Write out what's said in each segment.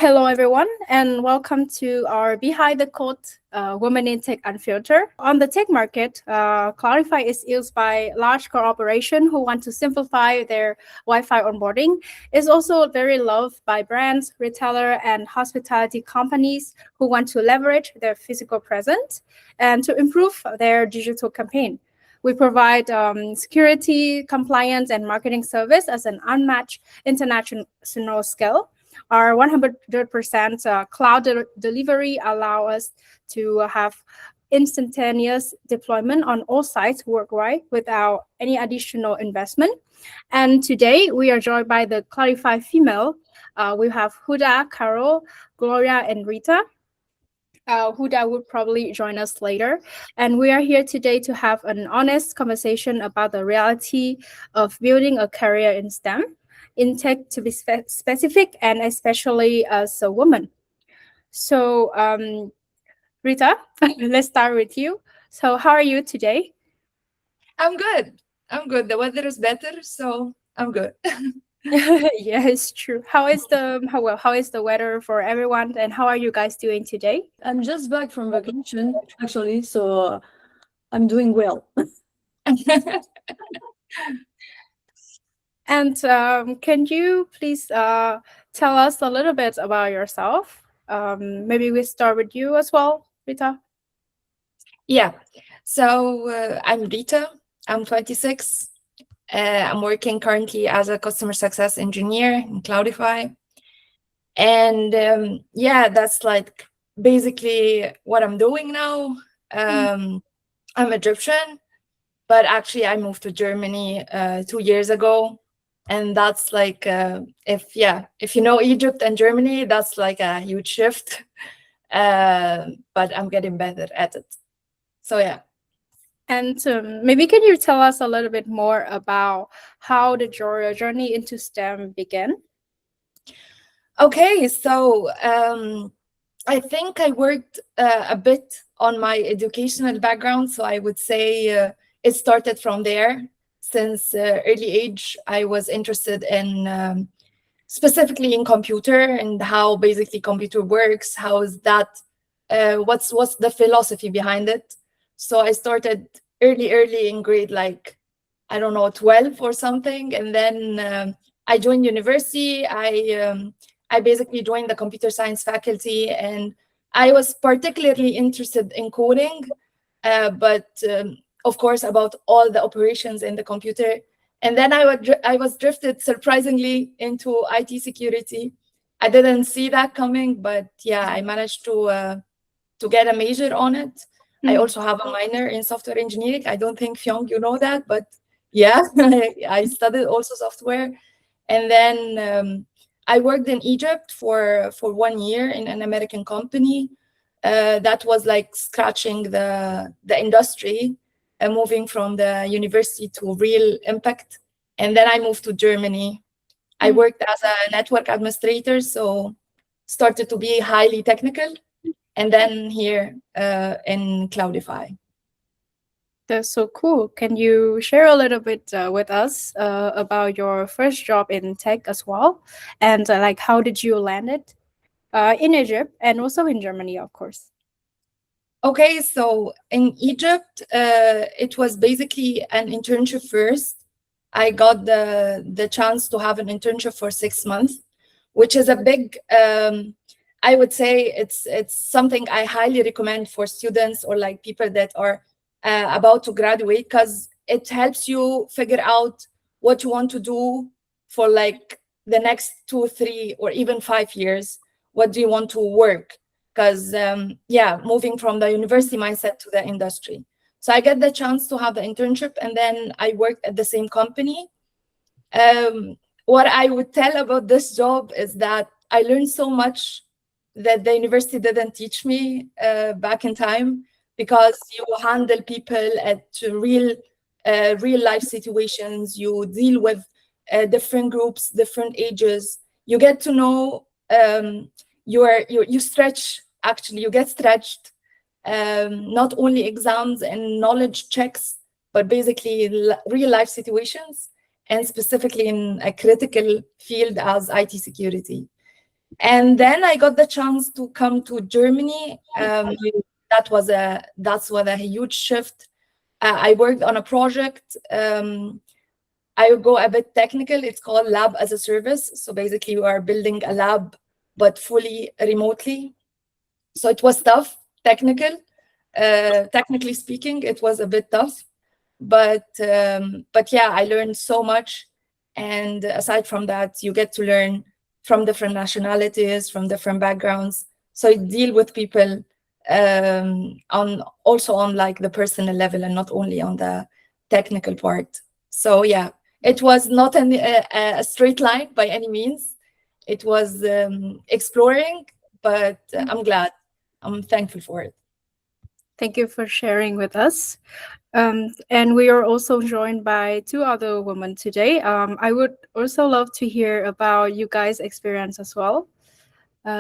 Hello, everyone, and welcome to our Behind the Code Women in Tech Unfiltered. On the tech market, Cloudi-Fi is used by large corporations who want to simplify their Wi-Fi onboarding. It's also very loved by brands, retailer, and hospitality companies who want to leverage their physical presence and to improve their digital campaign. We provide security, compliance, and marketing service as an unmatched international scale. Our 100% cloud delivery allow us to have instantaneous deployment on all sites worldwide without any additional investment. And today we are joined by the Cloudi-Fi female. We have Huda, Carol, Gloria, and Rita. Huda would probably join us later. And we are here today to have an honest conversation about the reality of building a career in STEM, in tech to be specific, and especially as a woman. So, Rita, let's start with you. So, how are you today? I'm good. I'm good. The weather is better, so I'm good. Yeah, it's true. How is the weather for everyone, and how are you guys doing today? I'm just back from vacation, actually, so I'm doing well. And can you please tell us a little bit about yourself? Maybe we start with you as well, Rita. Yeah. So I'm Rita. I'm 26. I'm working currently as a customer success engineer in Cloudi-Fi. And yeah, that's like basically what I'm doing now. I'm Egyptian, but actually I moved to Germany 2 years ago. And that's like, if you know Egypt and Germany, that's like a huge shift. But I'm getting better at it. So yeah. And maybe can you tell us a little bit more about how the journey into STEM began? Okay, so I think I worked a bit on my educational background. So I would say it started from there. Since early age, I was interested in specifically in computer and how basically computer works. How is that? What's the philosophy behind it? So I started early in grade like I don't know 12 or something, and then I joined university. I basically joined the computer science faculty, and I was particularly interested in coding, but of course about all the operations in the computer. And then I was drifted surprisingly into IT security. I didn't see that coming, but yeah, I managed to get a major on it. I also have a minor in software engineering. I don't think Fyong, you know that, but yeah, I studied also software. And then I worked in Egypt for 1 year in an American company. That was like scratching the industry, moving from the university to real impact. And then I moved to Germany. I worked as a network administrator, so started to be highly technical. And then here in Cloudi-Fi. That's so cool. Can you share a little bit with us about your first job in tech as well? And like, how did you land it in Egypt and also in Germany, of course? Okay, so in Egypt, it was basically an internship first. I got the chance to have an internship for 6 months, which is a big, I would say it's something I highly recommend for students or like people that are about to graduate, because it helps you figure out what you want to do for like the next 2, 3, or even 5 years. What do you want to work? Because moving from the university mindset to the industry. So I get the chance to have the internship, and then I worked at the same company. What I would tell about this job is that I learned so much that the university didn't teach me back in time, because you handle people at real life situations. You deal with different groups, different ages. You get to know you stretch. Actually, you get stretched. Not only exams and knowledge checks, but basically real life situations, and specifically in a critical field as IT security. And then I got the chance to come to Germany. That was a huge shift. I worked on a project. I will go a bit technical. It's called Lab as a Service. So basically, we are building a lab, but fully remotely. So it was tough, technically speaking, it was a bit tough. But yeah, I learned so much. And aside from that, you get to learn from different nationalities, from different backgrounds. So you deal with people on like the personal level and not only on the technical part. So yeah, it was not a straight line by any means. It was exploring, but I'm thankful for it. Thank you for sharing with us. And we are also joined by two other women today. I would also love to hear about you guys' experience as well.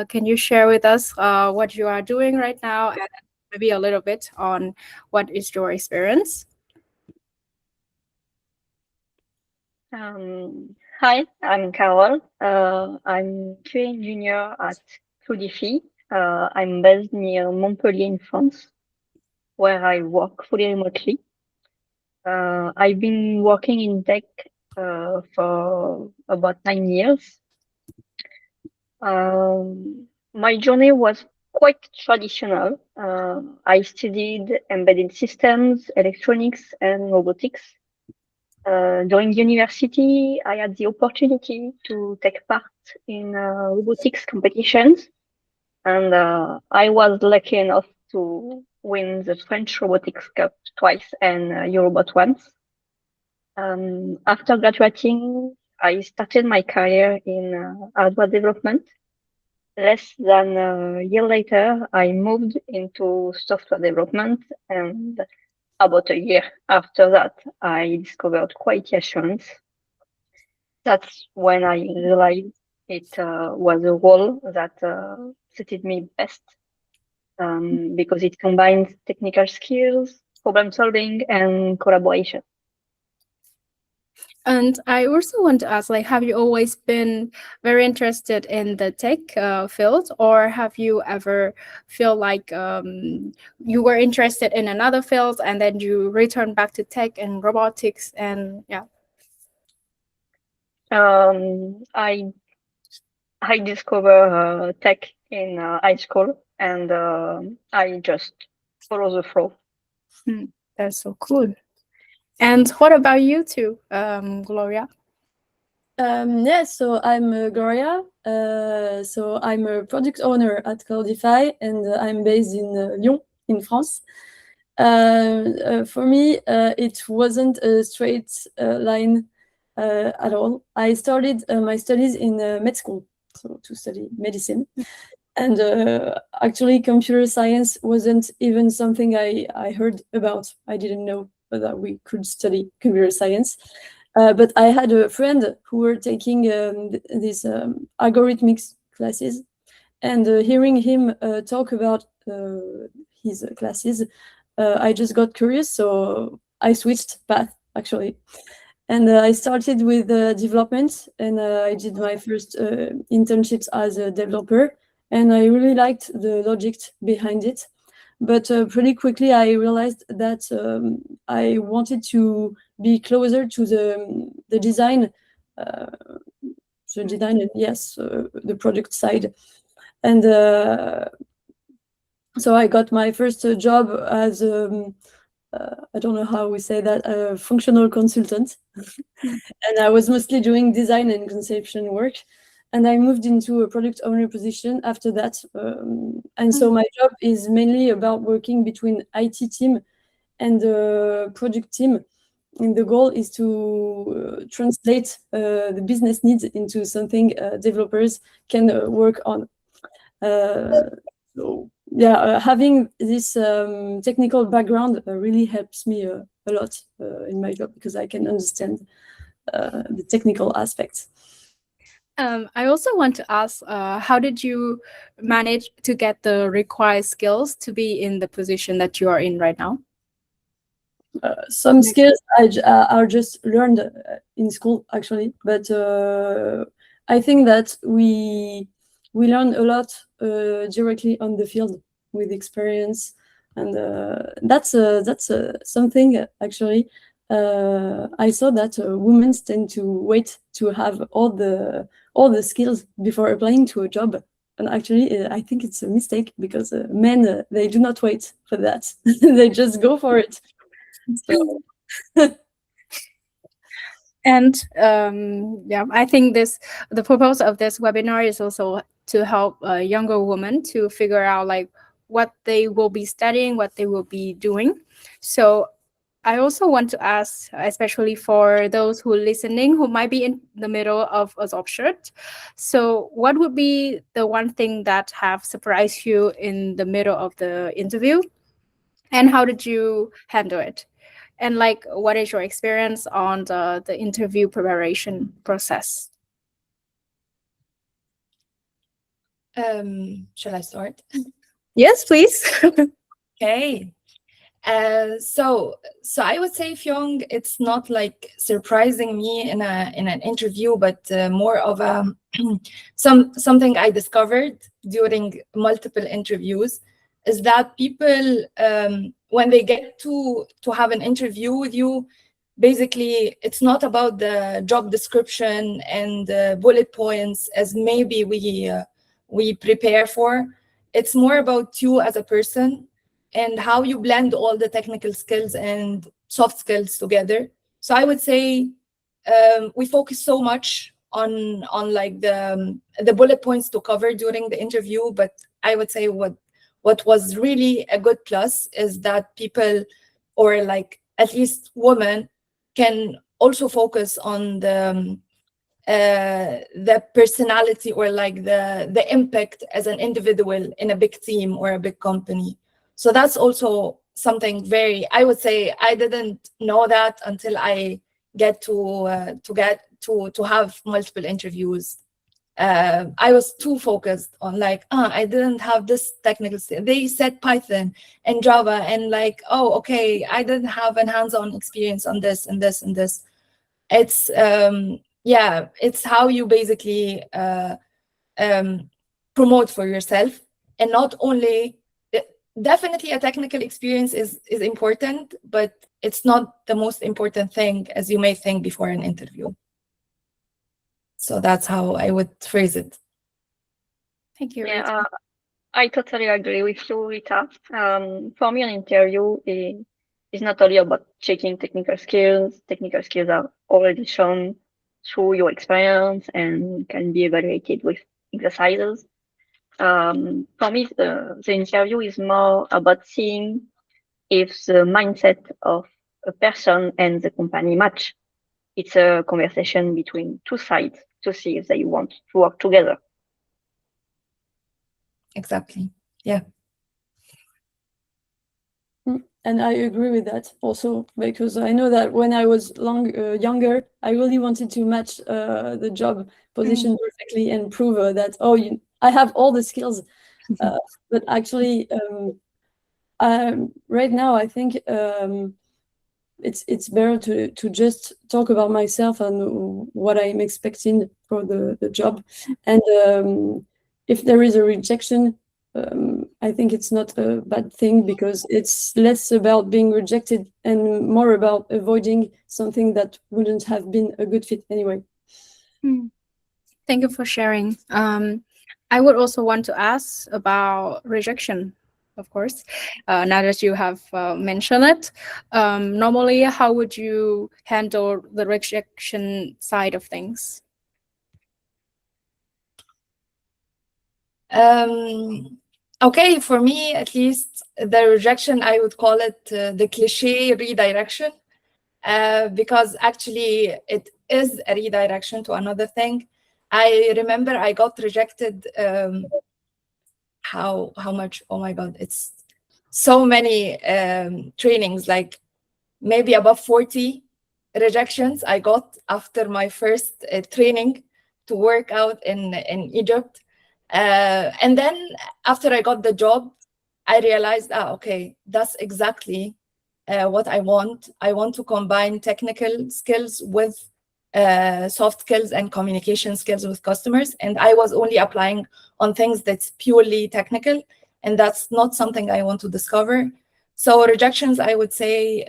Can you share with us what you are doing right now and maybe a little bit on what is your experience? Hi, I'm Carol. I'm QA engineer at Cloudi-Fi. I'm based near Montpellier in France, where I work fully remotely. I've been working in tech for about 9 years. My journey was quite traditional. I studied embedded systems, electronics, and robotics. During university, I had the opportunity to take part in robotics competitions, and I was lucky enough to win the French Robotics Cup twice and Eurobot once. After graduating, I started my career in hardware development. Less than a year later, I moved into software development, and about a year after that, I discovered quality assurance. That's when I realized it was a role that suited me best because it combines technical skills, problem solving, and collaboration. And I also want to ask, like, have you always been very interested in the tech field, or have you ever feel like you were interested in another field and then you returned back to tech and robotics? And yeah. I discovered tech in high school, and I just follow the flow. That's so cool. And what about you two, Gloria? Yeah, so I'm Gloria. So I'm a product owner at Cloudi-Fi, and I'm based in Lyon, in France. For me, it wasn't a straight line at all. I started my studies in med school, so to study medicine. And actually, computer science wasn't even something I heard about. I didn't know that we could study computer science. But I had a friend who were taking these algorithmics classes, and hearing him talk about his classes, I just got curious, so I switched path actually. And I started with development, and I did my first internships as a developer, and I really liked the logic behind it. But pretty quickly, I realized that I wanted to be closer to the design, yes, the product side. And so I got my first job as I don't know how we say that, a functional consultant. And I was mostly doing design and conception work. And I moved into a product owner position after that. And so my job is mainly about working between IT team and the product team. And the goal is to translate the business needs into something developers can work on. So yeah, having this technical background really helps me a lot in my job, because I can understand the technical aspects. I also want to ask, how did you manage to get the required skills to be in the position that you are in right now? Some skills are just learned in school, actually, but I think that we we learn a lot directly on the field with experience, and that's something actually. I saw that women tend to wait to have all the skills before applying to a job, and actually I think it's a mistake, because men they do not wait for that. They just go for it. So. And yeah, I think the purpose of this webinar is also to help younger women to figure out like what they will be studying, what they will be doing. So I also want to ask, especially for those who are listening, who might be in the middle of absorption. So what would be the one thing that have surprised you in the middle of the interview? And how did you handle it? And like, what is your experience on the interview preparation process? Shall I start? Yes, please. Okay. So I would say, Fyong, it's not like surprising me in an interview, but more of a something I discovered during multiple interviews is that people, when they get to have an interview with you, basically it's not about the job description and bullet points as maybe we prepare for. It's more about you as a person and how you blend all the technical skills and soft skills together. So I would say we focus so much on like the bullet points to cover during the interview, but I would say what was really a good plus is that people, or like at least women, can also focus on the personality, or like the impact as an individual in a big team or a big company. So that's also something I would say I didn't know that until I get to have multiple interviews. I was too focused on like, I didn't have this technical skill. They said Python and Java, and like, oh, okay, I didn't have a hands-on experience on this and this and this. It's yeah, it's how you basically promote for yourself, and not only. Definitely, a technical experience is important, but it's not the most important thing as you may think before an interview. So that's how I would phrase it. Thank you. Yeah, I totally agree with you, Rita. For me, an interview is not only about checking technical skills. Technical skills are already shown through your experience and can be evaluated with exercises. For me, the interview is more about seeing if the mindset of a person and the company match. It's a conversation between two sides to see if they want to work together. Exactly. Yeah. And I agree with that also, because I know that when I was younger, I really wanted to match the job position perfectly and prove that, I have all the skills. But actually, right now, I think it's better to just talk about myself and what I'm expecting for the job. And if there is a rejection, I think it's not a bad thing, because it's less about being rejected and more about avoiding something that wouldn't have been a good fit anyway. Thank you for sharing. I would also want to ask about rejection, of course. Now that you have mentioned it, normally, how would you handle the rejection side of things? Okay, for me, at least, the rejection, I would call it the cliche redirection, because actually it is a redirection to another thing. I remember I got rejected. How much? Oh my God, it's so many trainings, like maybe above 40 rejections I got after my first training to work out in Egypt. And then after I got the job, I realized, okay, that's exactly what I want. I want to combine technical skills with soft skills and communication skills with customers, and I was only applying on things that's purely technical, and that's not something I want to discover. So rejections, I would say,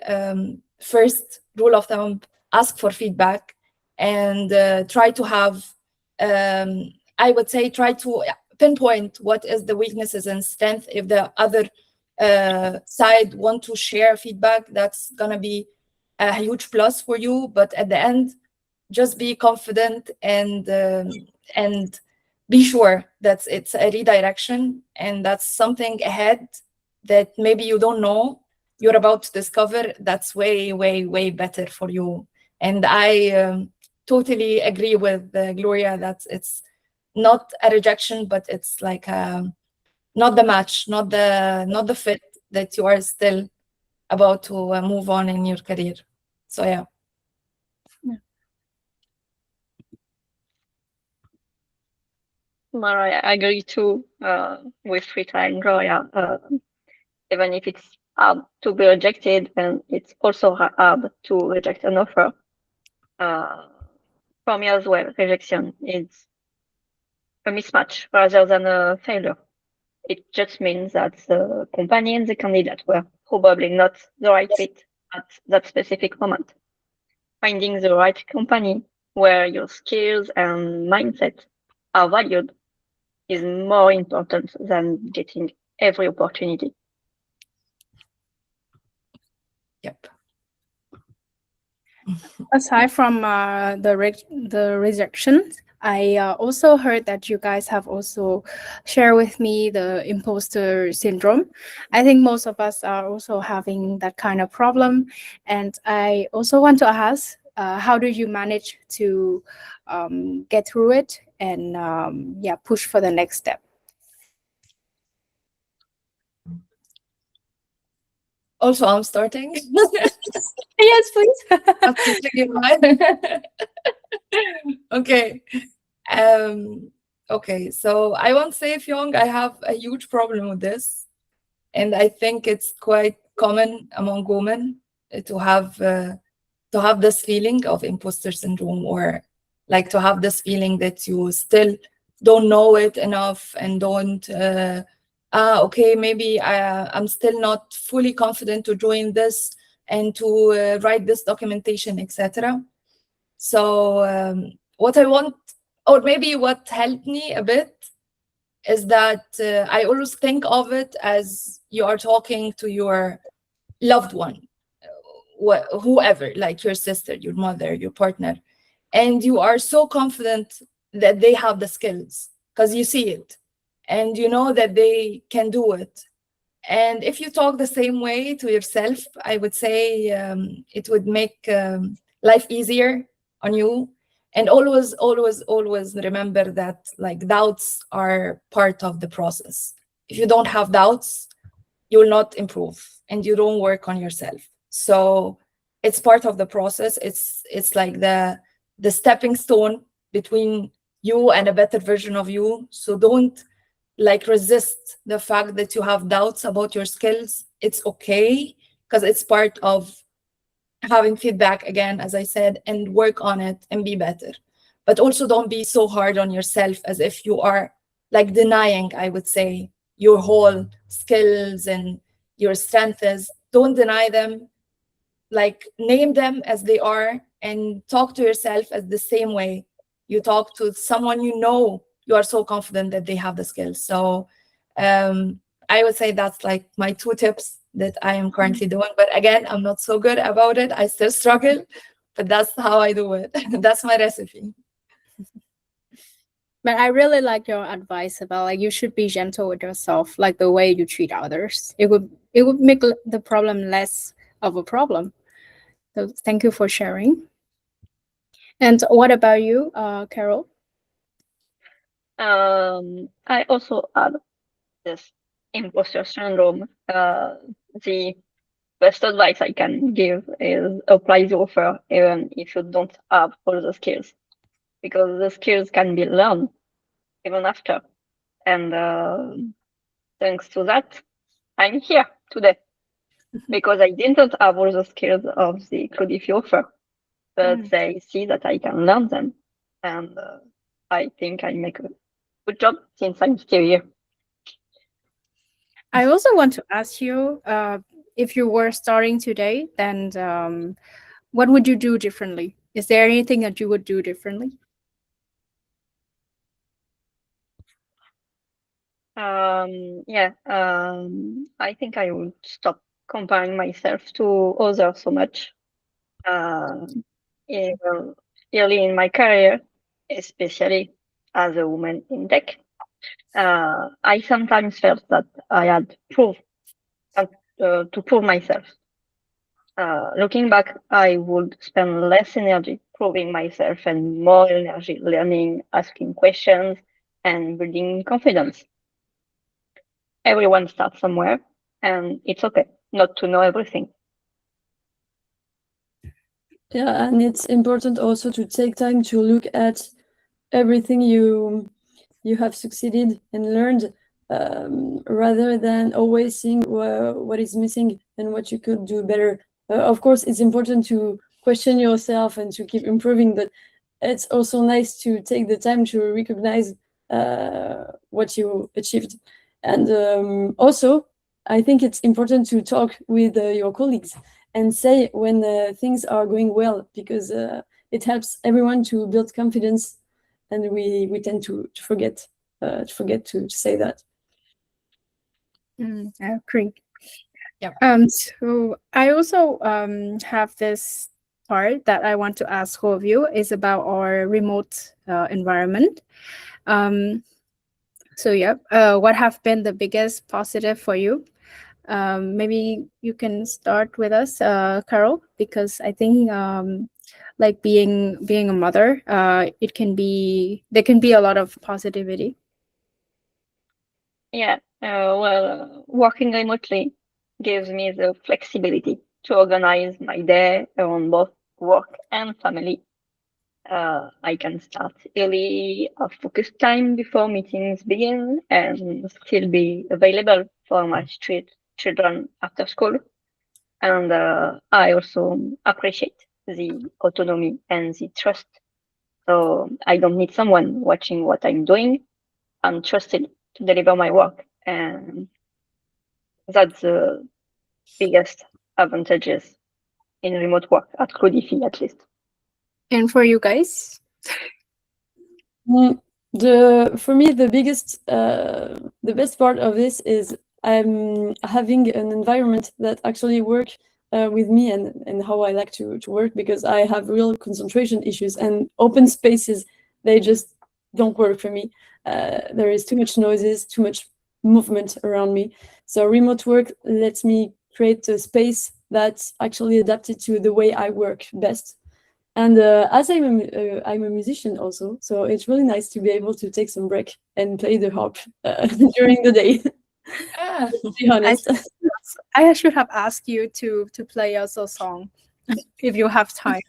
first rule of thumb, ask for feedback, and try to have, I would say, try to pinpoint what is the weaknesses and strength. If the other side want to share feedback, that's gonna be a huge plus for you. But at the end, just be confident and be sure that it's a redirection, and that's something ahead that maybe you don't know, you're about to discover, that's way, way, way better for you. And I totally agree with Gloria that it's not a rejection, but it's like not the match, not the fit, that you are still about to move on in your career. So yeah. Well, I agree too with Rita and Gloria. Even if it's hard to be rejected, and it's also hard to reject an offer. For me as well, rejection is a mismatch rather than a failure. It just means that the company and the candidate were probably not the right fit at that specific moment. Finding the right company where your skills and mindset are valued is more important than getting every opportunity. Yep. Aside from the rejection, I also heard that you guys have also shared with me the imposter syndrome. I think most of us are also having that kind of problem. And I also want to ask, how do you manage to get through it and push for the next step? Also, I'm starting. Yes, please. Okay. Okay, so I won't say Fyong, I have a huge problem with this, and I think it's quite common among women to have this feeling of imposter syndrome, or like to have this feeling that you still don't know it enough and don't okay, maybe I'm still not fully confident to join this and to write this documentation, etc. So what I want, or maybe what helped me a bit, is that I always think of it as you are talking to your loved one, whoever, like your sister, your mother, your partner, and you are so confident that they have the skills because you see it and you know that they can do it. And if you talk the same way to yourself, I would say it would make life easier on you. And always, always, always remember that like doubts are part of the process. If you don't have doubts, you will not improve and you don't work on yourself. So it's part of the process. It's like the stepping stone between you and a better version of you. So don't like resist the fact that you have doubts about your skills. It's okay, because it's part of having feedback, again, as I said, and work on it and be better. But also don't be so hard on yourself as if you are like denying, I would say, your whole skills and your strengths. Don't deny them, like name them as they are and talk to yourself as the same way you talk to someone you know you are so confident that they have the skills. So I would say that's like my 2 tips that I am currently doing. But again, I'm not so good about it. I still struggle, but that's how I do it. That's my recipe. But I really like your advice about like you should be gentle with yourself, like the way you treat others. It would make the problem less of a problem. So thank you for sharing. And what about you, Carol? I also had this imposter syndrome. The best advice I can give is apply the offer even if you don't have all the skills, because the skills can be learned even after. And thanks to that, I'm here today because I didn't have all the skills of the Cloudi-Fi offer. but they see that I can learn them. And I think I make a good job since I'm still here. I also want to ask you, if you were starting today, then what would you do differently? Is there anything that you would do differently? I think I would stop comparing myself to others so much. Well, early in my career, especially as a woman in tech, I sometimes felt that I had to prove myself. Looking back, I would spend less energy proving myself and more energy learning, asking questions, and building confidence. Everyone starts somewhere, and it's okay not to know everything. Yeah, and it's important also to take time to look at everything you have succeeded and learned, rather than always seeing what is missing and what you could do better. Of course, it's important to question yourself and to keep improving, but it's also nice to take the time to recognize what you achieved. And also, I think it's important to talk with your colleagues and say when things are going well, because it helps everyone to build confidence, and we tend to forget to say that. I agree. Yeah. So I also have this part that I want to ask all of you is about our remote environment. So yeah, what have been the biggest positive for you? Maybe you can start with us, Carol, because I think like being a mother, there can be a lot of positivity. Yeah, working remotely gives me the flexibility to organize my day around both work and family. I can start early, have focused time before meetings begin, and still be available for my children after school. And I also appreciate the autonomy and the trust. So I don't need someone watching what I'm doing. I'm trusted to deliver my work, and that's the biggest advantages in remote work at Cloudi-Fi, at least. And for you guys? For me, the best part of this is I'm having an environment that actually work with me and how I like to work, because I have real concentration issues, and open spaces, they just don't work for me. There is too much noises, too much movement around me. So remote work lets me create a space that's actually adapted to the way I work best. And as I'm a musician also, so it's really nice to be able to take some break and play the harp during the day. To be honest. I should have asked you to play us a song if you have time.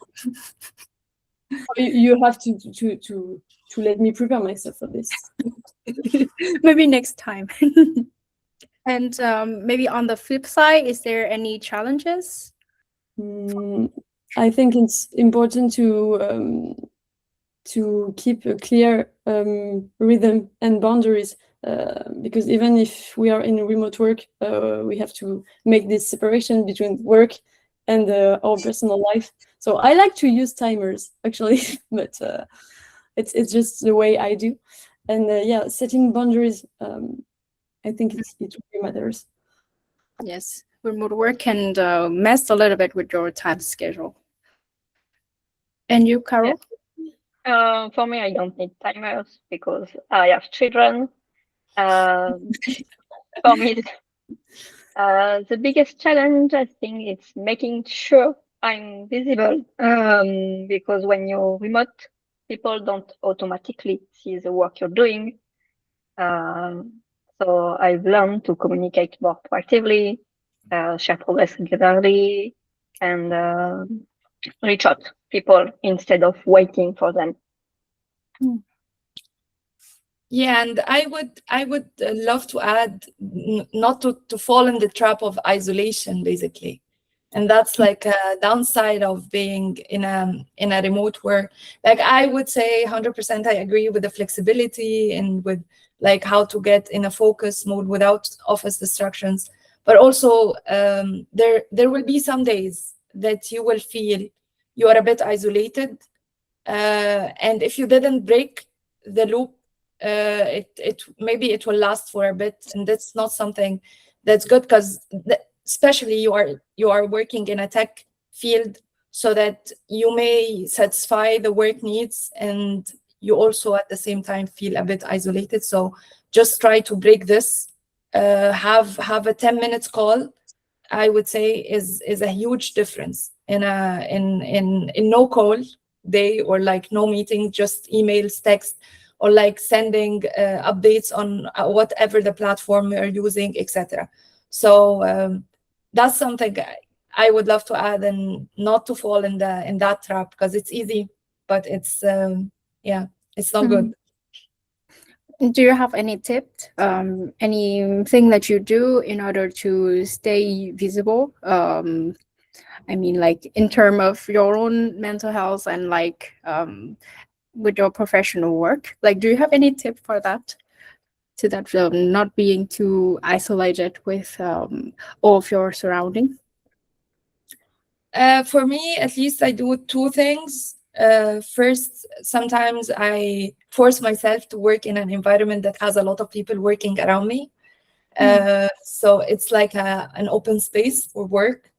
You have to let me prepare myself for this. Maybe next time. And maybe on the flip side, is there any challenges? I think it's important to keep a clear rhythm and boundaries, because even if we are in remote work, we have to make this separation between work and our personal life. So I like to use timers actually, but it's just the way I do. And yeah, setting boundaries, I think it really matters. Yes, remote work can mess a little bit with your time schedule. And you, Carol? For me, I don't need timers because I have children. For me, the biggest challenge, I think, is making sure I'm visible. Because when you're remote, people don't automatically see the work you're doing. So I've learned to communicate more proactively, share progress regularly, and reach out people instead of waiting for them. Yeah, and I would love to add not to fall in the trap of isolation, basically. And that's like a downside of being in a remote work. Like I would say 100% I agree with the flexibility and with like how to get in a focus mode without office distractions. But also there will be some days that you will feel you are a bit isolated. And if you didn't break the loop, it maybe it will last for a bit, and that's not something that's good, because especially you are working in a tech field, so that you may satisfy the work needs and you also at the same time feel a bit isolated. So just try to break this. Have a 10 minutes call, I would say, is a huge difference in no call day, or like no meeting, just emails, text, or like sending updates on whatever the platform you're using, etc. So that's something I would love to add, and not to fall in that trap, because it's easy, but it's it's not good. Do you have any tips, anything that you do in order to stay visible? I mean, like in terms of your own mental health and like with your professional work. Like, do you have any tip for that? To that, not being too isolated with all of your surroundings? For me, at least, I do two things. First, sometimes I force myself to work in an environment that has a lot of people working around me. So it's like an open space for work.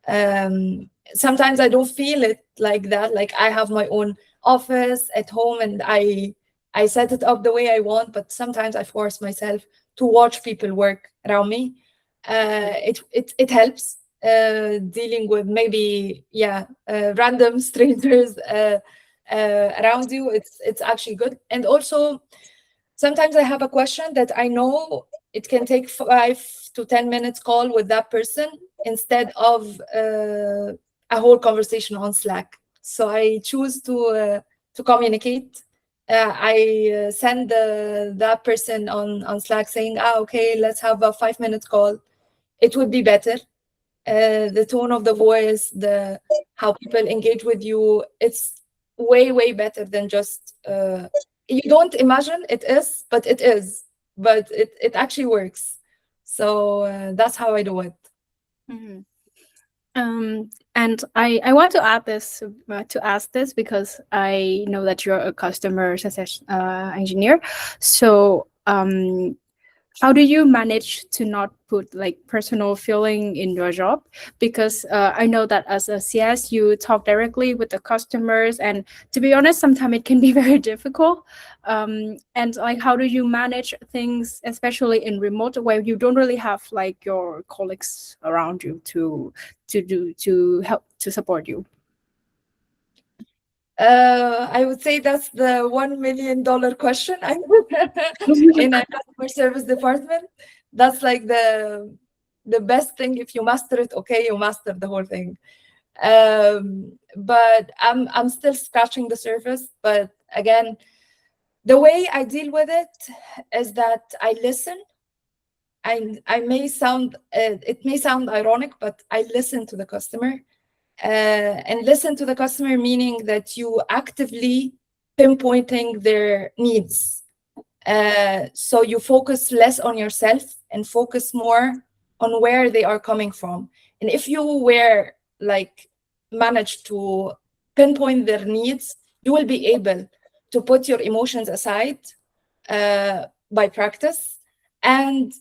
Sometimes I don't feel it like that. Like I have my own office at home and I set it up the way I want, but sometimes I force myself to watch people work around me. It helps dealing with maybe random strangers around you. It's actually good. And also sometimes I have a question that I know it can take 5 to 10 minutes call with that person instead of a whole conversation on Slack. So I choose to communicate. I send that person on Slack saying, okay, let's have a 5-minute call. It would be better. The tone of the voice, how people engage with you, it's way better than just you don't imagine it is, but it is. But it actually works. So that's how I do it. And I want to add this to ask this because I know that you're a customer success engineer. So how do you manage to not put like personal feeling in your job? Because I know that as a CS, you talk directly with the customers, and to be honest, sometimes it can be very difficult. And like, how do you manage things, especially in remote, where you don't really have like your colleagues around you to help to support you? I would say that's the $1 million question in a customer service department. That's like the best thing. If you master it, okay, you master the whole thing. But I'm still scratching the surface. But again, the way I deal with it is that I listen. I may sound it may sound ironic, but I listen to the customer. And listen to the customer, meaning that you actively pinpointing their needs. So you focus less on yourself and focus more on where they are coming from. And if you were like manage to pinpoint their needs, you will be able to put your emotions aside by practice and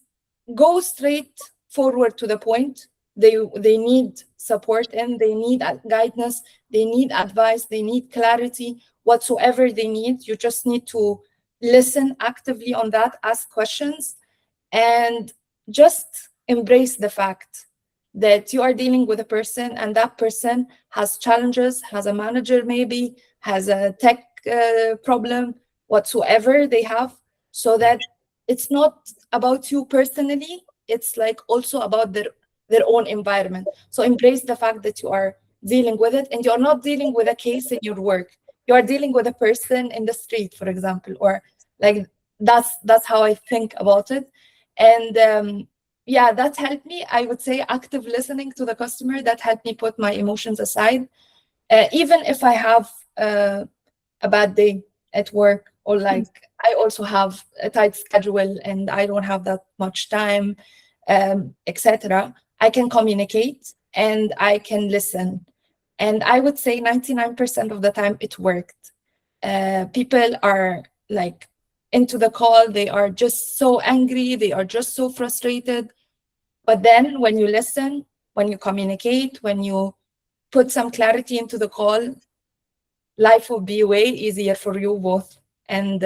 go straight forward to the point. They need support and they need guidance, they need advice, they need clarity, whatsoever they need. You just need to listen actively on that, ask questions, and just embrace the fact that you are dealing with a person and that person has challenges, has a manager maybe, has a tech problem, whatsoever they have, so that it's not about you personally, it's like also about their own environment. So embrace the fact that you are dealing with it, and you're not dealing with a case in your work. You are dealing with a person in the street, for example, or like that's how I think about it. And yeah, that helped me. I would say active listening to the customer, that helped me put my emotions aside. Even if I have a bad day at work, or like I also have a tight schedule and I don't have that much time, etc., I can communicate and I can listen. And I would say 99% of the time it worked. People are like into the call, they are just so angry, they are just so frustrated. But then when you listen, when you communicate, when you put some clarity into the call, life will be way easier for you both. And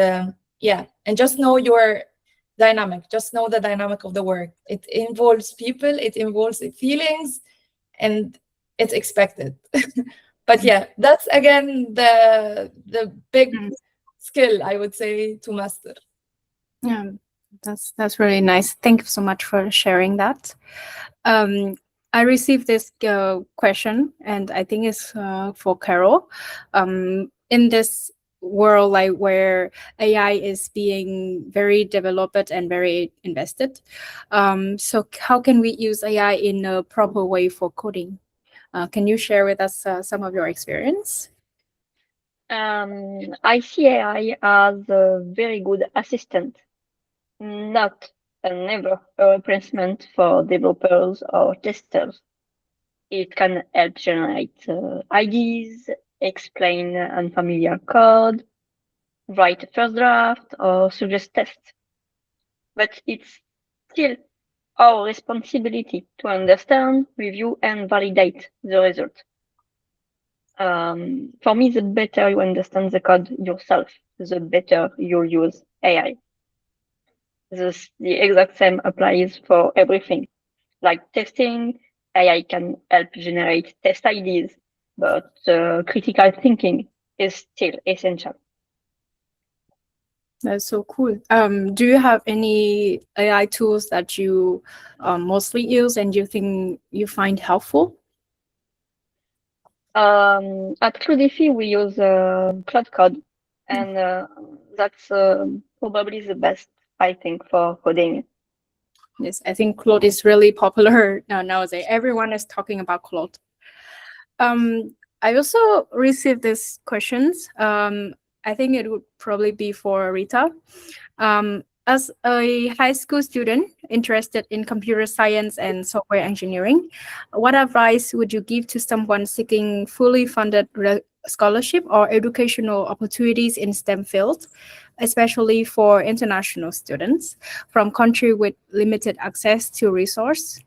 yeah, and just know your dynamic, just know the dynamic of the work. It involves people, it involves feelings, and it's expected. But yeah, that's again the big skill, I would say, to master. Yeah, that's really nice. Thank you so much for sharing that. I received this question, and I think it's for Carol. In this world, like where AI is being very developed and very invested, so how can we use AI in a proper way for coding? Can you share with us some of your experience? I see AI as a very good assistant, not never a replacement for developers or testers. It can help generate ideas, explain unfamiliar code, write a first draft, or suggest tests. But it's still our responsibility to understand, review, and validate the result. For me, the better you understand the code yourself, the better you use AI. The exact same applies for everything. Like testing, AI can help generate test ideas, but critical thinking is still essential. That's so cool. Do you have any AI tools that you mostly use and you think you find helpful? At Cloudi-Fi, we use Cloud Code, and that's probably the best, I think, for coding. Yes, I think Claude is really popular nowadays. Everyone is talking about Claude. I also received these questions. I think it would probably be for Rita. As a high school student interested in computer science and software engineering, what advice would you give to someone seeking fully funded scholarship or educational opportunities in STEM fields, especially for international students from countries with limited access to resource?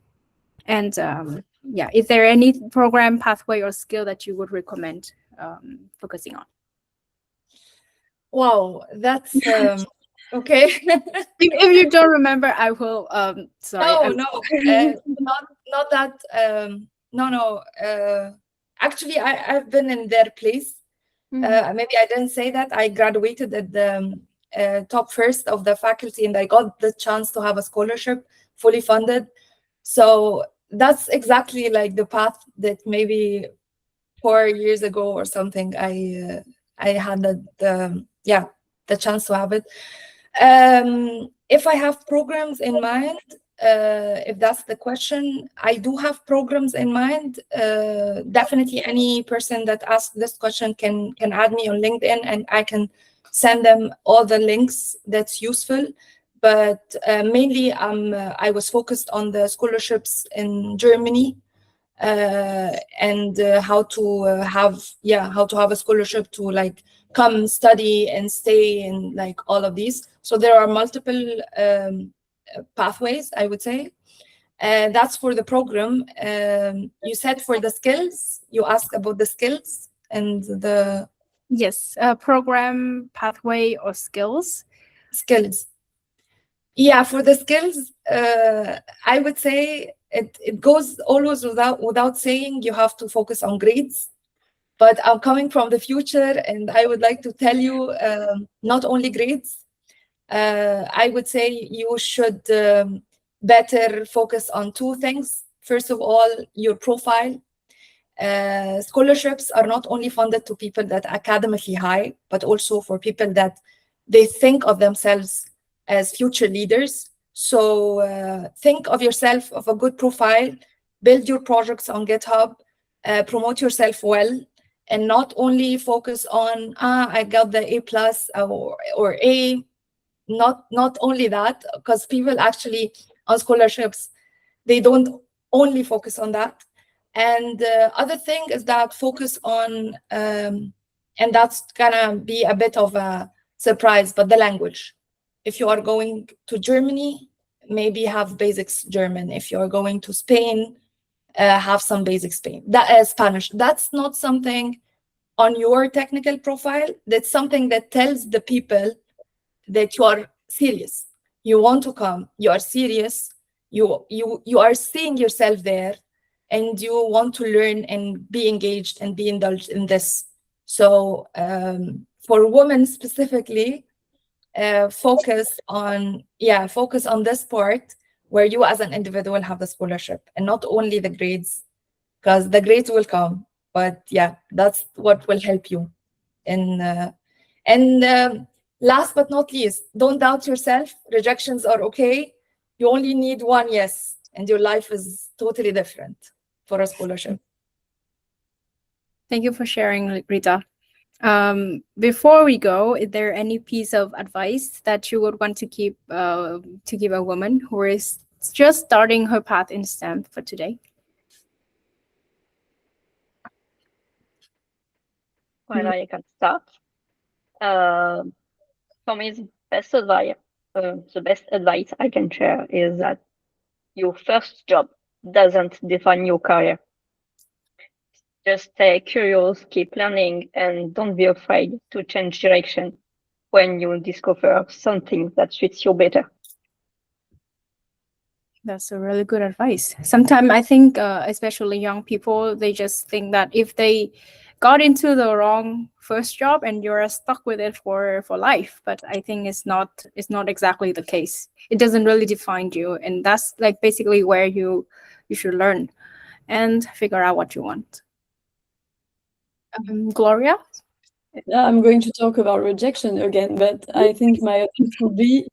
And yeah, is there any program, pathway, or skill that you would recommend focusing on? Wow, that's okay. If you don't remember, I will. Sorry. Not that. No. Actually, I've been in their place. Maybe I didn't say that. I graduated at the top first of the faculty, and I got the chance to have a scholarship, fully funded. So that's exactly like the path that maybe 4 years ago or something I had the chance to have it. If I have programs in mind, if that's the question, I do have programs in mind. Definitely any person that asks this question can add me on LinkedIn, and I can send them all the links that's useful. But mainly I was focused on the scholarships in Germany, and how to have a scholarship to like come study and stay, and like all of these. So there are multiple pathways, I would say. That's for the program. You said for the skills, you asked about the skills and the Yes, program, pathway, or skills. Yeah, for the skills, I would say it goes always without saying you have to focus on grades. But I'm coming from the future, and I would like to tell you, not only grades. I would say you should better focus on two things. First of all, your profile. Scholarships are not only funded to people that are academically high, but also for people that they think of themselves as future leaders. So think of yourself of a good profile, build your projects on GitHub, promote yourself well, and not only focus on I got the A plus or A. Not only that, because people actually on scholarships, they don't only focus on that. And the other thing is that focus on, and that's gonna be a bit of a surprise, but the language. If you are going to Germany, maybe have basics German. If you are going to Spain, have some basic Spanish. That's not something on your technical profile. That's something that tells the people that you are serious. You want to come. You are serious. You are seeing yourself there, and you want to learn and be engaged and be indulged in this. So for women specifically, focus on this part where you as an individual have the scholarship and not only the grades, because the grades will come, but yeah, that's what will help you. And last but not least, don't doubt yourself. Rejections are okay. You only need one yes, and your life is totally different for a scholarship. Thank you for sharing, Rita. Before we go, is there any piece of advice that you would want to give a woman who is just starting her path in STEM for today? Well, I can start. For me, the best advice I can share is that your first job doesn't define your career. Just stay curious, keep learning, and don't be afraid to change direction when you discover something that suits you better. That's a really good advice. Sometimes I think, especially young people, they just think that if they got into the wrong first job and you're stuck with it for life. But I think it's not exactly the case. It doesn't really define you, and that's like basically where you should learn and figure out what you want. Gloria? Yeah, I'm going to talk about rejection again, but I think my advice would be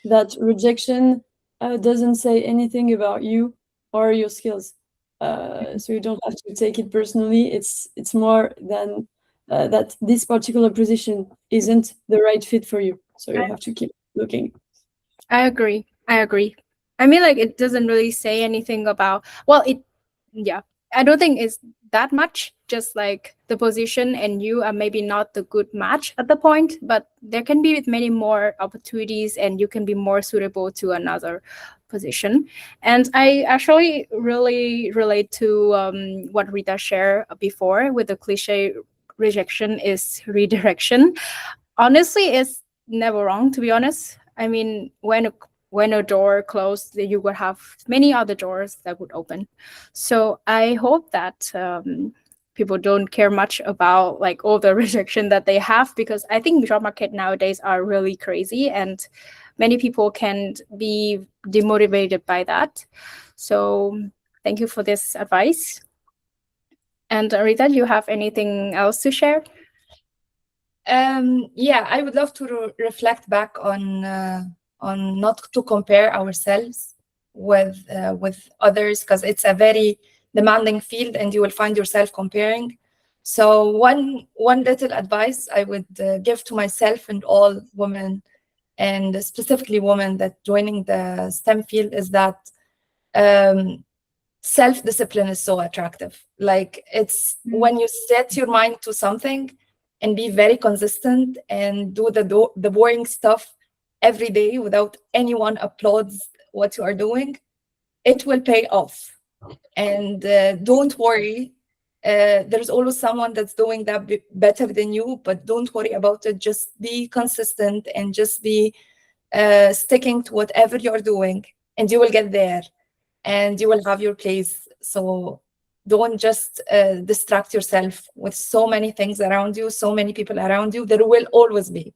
that rejection doesn't say anything about you or your skills. So you don't have to take it personally. It's more than that this particular position isn't the right fit for you. So you have to keep looking. I agree. I mean, like, it doesn't really say anything about, well, I don't think it's that much, just like the position and you are maybe not the good match at the point, but there can be many more opportunities and you can be more suitable to another position. And I actually really relate to what Rita shared before with the cliche, rejection is redirection. Honestly, it's never wrong, to be honest. I mean, when a door closed, you would have many other doors that would open. So I hope that people don't care much about like all the rejection that they have, because I think job market nowadays are really crazy and many people can be demotivated by that. So thank you for this advice. And Rita, do you have anything else to share? Yeah, I would love to reflect back on not to compare ourselves with others, because it's a very demanding field and you will find yourself comparing. So one little advice I would give to myself and all women, and specifically women that joining the STEM field, is that self-discipline is so attractive. Like, it's when you set your mind to something and be very consistent and do the boring stuff every day without anyone applauds what you are doing, it will pay off. And don't worry, there's always someone that's doing that better than you, but don't worry about it. Just be consistent and just be sticking to whatever you're doing, and you will get there and you will have your place. So don't just distract yourself with so many things around you, so many people around you. There will always be,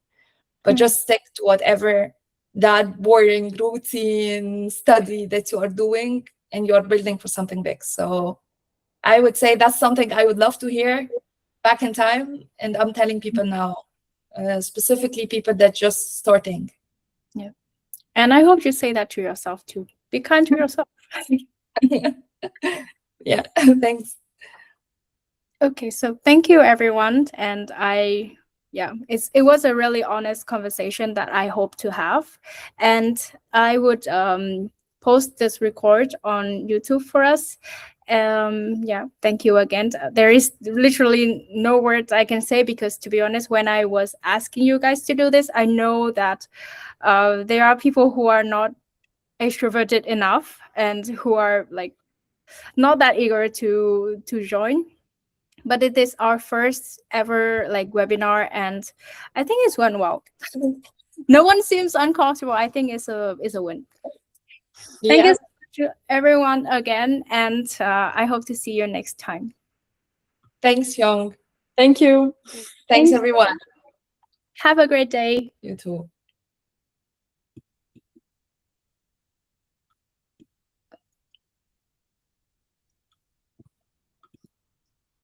but just stick to whatever that boring routine study that you are doing, and you are building for something big. So I would say that's something I would love to hear back in time, and I'm telling people now, specifically people that just starting. Yeah, And I hope you say that to yourself too. Be kind to yourself. Yeah, thanks. Okay, so thank you everyone. And it was a really honest conversation that I hope to have. And I would post this record on YouTube for us. Thank you again. There is literally no words I can say, because to be honest, when I was asking you guys to do this, I know that there are people who are not extroverted enough and who are like not that eager to join. But it is our first ever like webinar, and I think it's went well. No one seems uncomfortable. I think it's a win. Thank you so much to everyone again, and I hope to see you next time. Thanks, Young. Thank you. Thanks, everyone. Have a great day. You too.